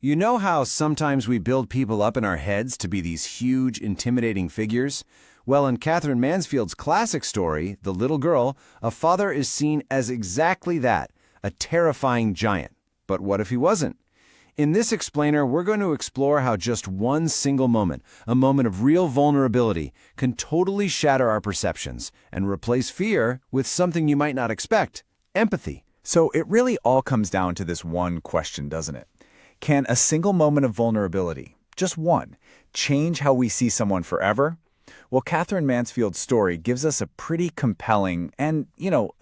You know how sometimes we build people up in our heads to be these huge, intimidating figures? Well, in Katherine Mansfield's classic story, The Little Girl, a father is seen as exactly that, a terrifying giant. But what if he wasn't? In this explainer, we're going to explore how just one single moment, a moment of real vulnerability, can totally shatter our perceptions and replace fear with something you might not expect: empathy. So it really all comes down to this one question, doesn't it? Can a single moment of vulnerability, just one, change how we see someone forever? Well, Katherine Mansfield's story gives us a pretty compelling and,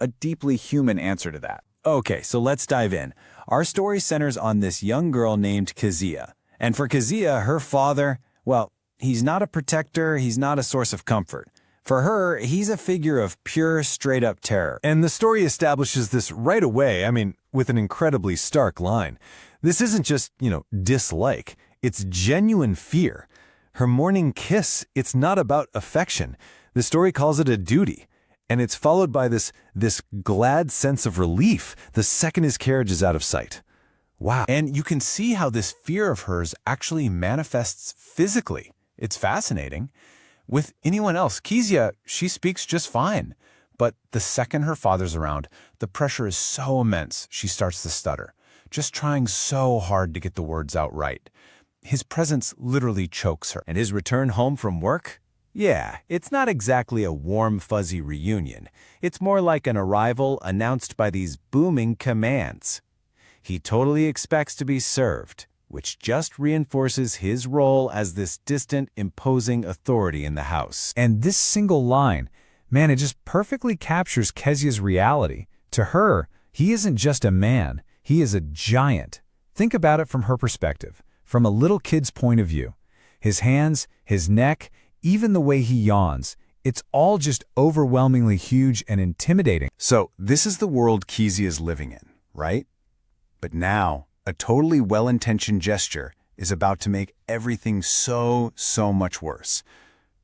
a deeply human answer to that. Okay, so let's dive in. Our story centers on this young girl named Kezia. And for Kezia, her father, well, he's not a protector, he's not a source of comfort. For her, he's a figure of pure, straight-up terror. And the story establishes this right away, with an incredibly stark line. This isn't just, dislike. It's genuine fear. Her morning kiss, it's not about affection. The story calls it a duty. And it's followed by this glad sense of relief the second his carriage is out of sight. Wow. And you can see how this fear of hers actually manifests physically. It's fascinating. With anyone else, Kezia, she speaks just fine. But the second her father's around, the pressure is so immense she starts to stutter, just trying so hard to get the words out right. His presence literally chokes her. And his return home from work? Yeah, it's not exactly a warm, fuzzy reunion. It's more like an arrival announced by these booming commands. He totally expects to be served, which just reinforces his role as this distant, imposing authority in the house. And this single line, man, it just perfectly captures Kezia's reality. To her, he isn't just a man, he is a giant. Think about it from her perspective, from a little kid's point of view. His hands, his neck, even the way he yawns, it's all just overwhelmingly huge and intimidating. So this is the world Kezia is living in, right? But now, a totally well-intentioned gesture is about to make everything so much worse.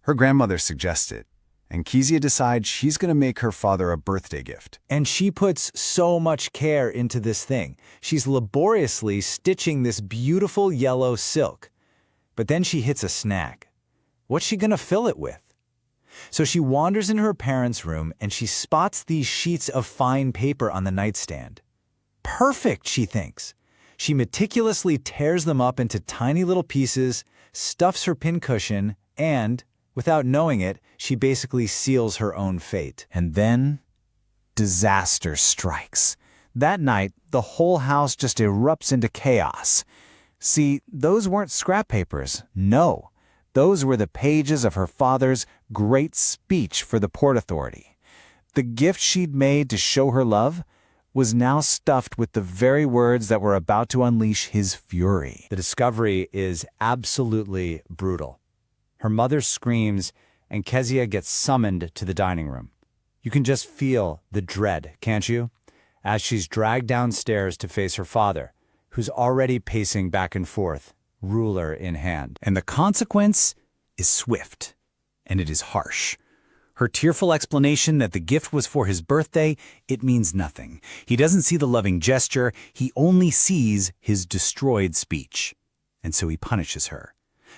Her grandmother suggests it, and Kezia decides she's going to make her father a birthday gift. And she puts so much care into this thing. She's laboriously stitching this beautiful yellow silk. But then she hits a snag. What's she going to fill it with? So she wanders into her parents' room and she spots these sheets of fine paper on the nightstand. Perfect, she thinks. She meticulously tears them up into tiny little pieces, stuffs her pincushion, and, without knowing it, she basically seals her own fate. And then, disaster strikes. That night, the whole house just erupts into chaos. See, those weren't scrap papers, no. Those were the pages of her father's great speech for the Port Authority. The gift she'd made to show her love was now stuffed with the very words that were about to unleash his fury. The discovery is absolutely brutal. Her mother screams, and Kezia gets summoned to the dining room. You can just feel the dread, can't you? As she's dragged downstairs to face her father, who's already pacing back and forth, ruler in hand. And the consequence is swift, and it is harsh. Her tearful explanation that the gift was for his birthday, it means nothing. He doesn't see the loving gesture, he only sees his destroyed speech. And so he punishes her.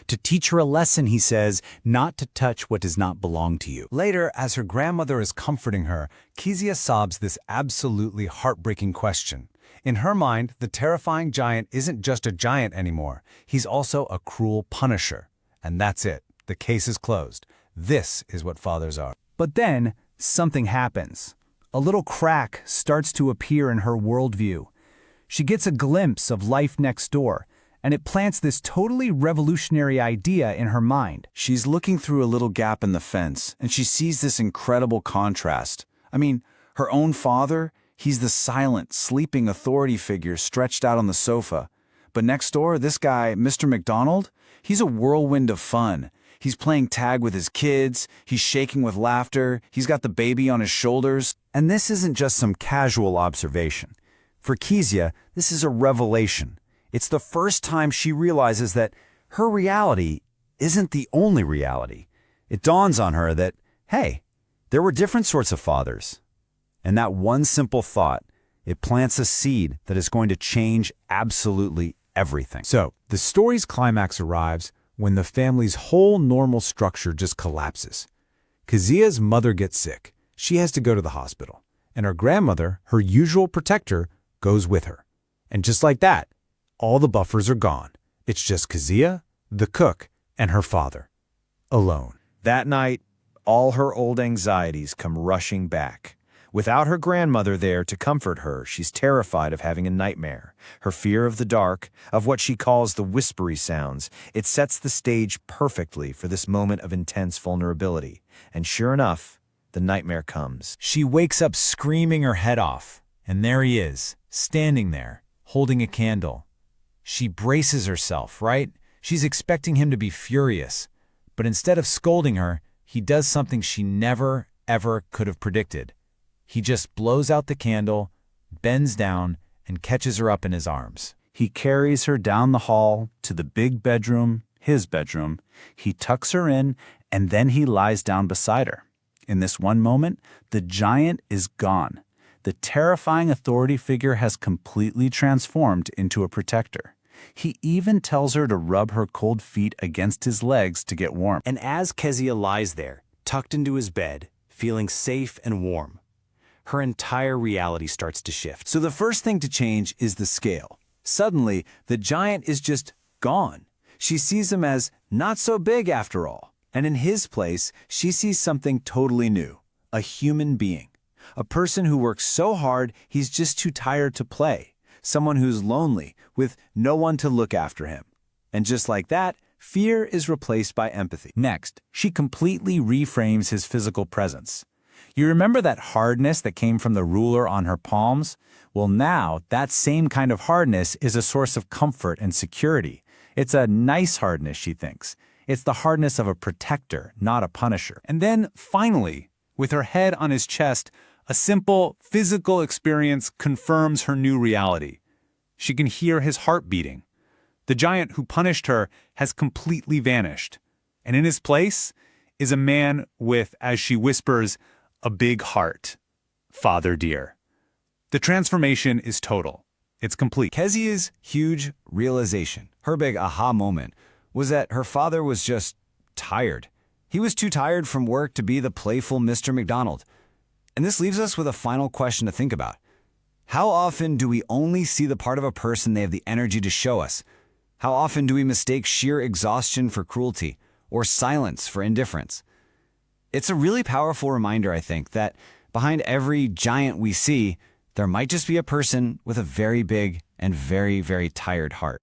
To teach her a lesson, he says, not to touch what does not belong to you. Later, as her grandmother is comforting her, Kezia sobs this absolutely heartbreaking question. In her mind, the terrifying giant isn't just a giant anymore. He's also a cruel punisher. And that's it. The case is closed. This is what fathers are. But then, something happens. A little crack starts to appear in her worldview. She gets a glimpse of life next door, and it plants this totally revolutionary idea in her mind. She's looking through a little gap in the fence, and she sees this incredible contrast. Her own father, he's the silent, sleeping authority figure stretched out on the sofa. But next door, this guy, Mr. McDonald, he's a whirlwind of fun. He's playing tag with his kids, he's shaking with laughter, he's got the baby on his shoulders. And this isn't just some casual observation. For Kezia, this is a revelation. It's the first time she realizes that her reality isn't the only reality. It dawns on her that, hey, there were different sorts of fathers. And that one simple thought, it plants a seed that is going to change absolutely everything. So, the story's climax arrives when the family's whole normal structure just collapses. Kezia's mother gets sick. She has to go to the hospital. And her grandmother, her usual protector, goes with her. And just like that, all the buffers are gone. It's just Kezia, the cook, and her father. Alone. That night, all her old anxieties come rushing back. Without her grandmother there to comfort her, she's terrified of having a nightmare. Her fear of the dark, of what she calls the whispery sounds, it sets the stage perfectly for this moment of intense vulnerability. And sure enough, the nightmare comes. She wakes up screaming her head off, and there he is, standing there, holding a candle. She braces herself, right? She's expecting him to be furious. But instead of scolding her, he does something she never, ever could have predicted. He just blows out the candle, bends down, and catches her up in his arms. He carries her down the hall to the big bedroom, his bedroom. He tucks her in, and then he lies down beside her. In this one moment, the giant is gone. The terrifying authority figure has completely transformed into a protector. He even tells her to rub her cold feet against his legs to get warm. And as Kezia lies there, tucked into his bed, feeling safe and warm, her entire reality starts to shift. So the first thing to change is the scale. Suddenly, the giant is just gone. She sees him as not so big after all. And in his place, she sees something totally new, a human being. A person who works so hard he's just too tired to play. Someone who's lonely, with no one to look after him. And just like that, fear is replaced by empathy. Next, she completely reframes his physical presence. You remember that hardness that came from the ruler on her palms? Well, now, that same kind of hardness is a source of comfort and security. It's a nice hardness, she thinks. It's the hardness of a protector, not a punisher. And then, finally, with her head on his chest, a simple physical experience confirms her new reality. She can hear his heart beating. The giant who punished her has completely vanished. And in his place is a man with, as she whispers, a big heart. Father dear. The transformation is total. It's complete. Kezia's huge realization, her big aha moment, was that her father was just tired. He was too tired from work to be the playful Mr. McDonald. And this leaves us with a final question to think about. How often do we only see the part of a person they have the energy to show us? How often do we mistake sheer exhaustion for cruelty or silence for indifference? It's a really powerful reminder, I think, that behind every giant we see, there might just be a person with a very big and very, very tired heart.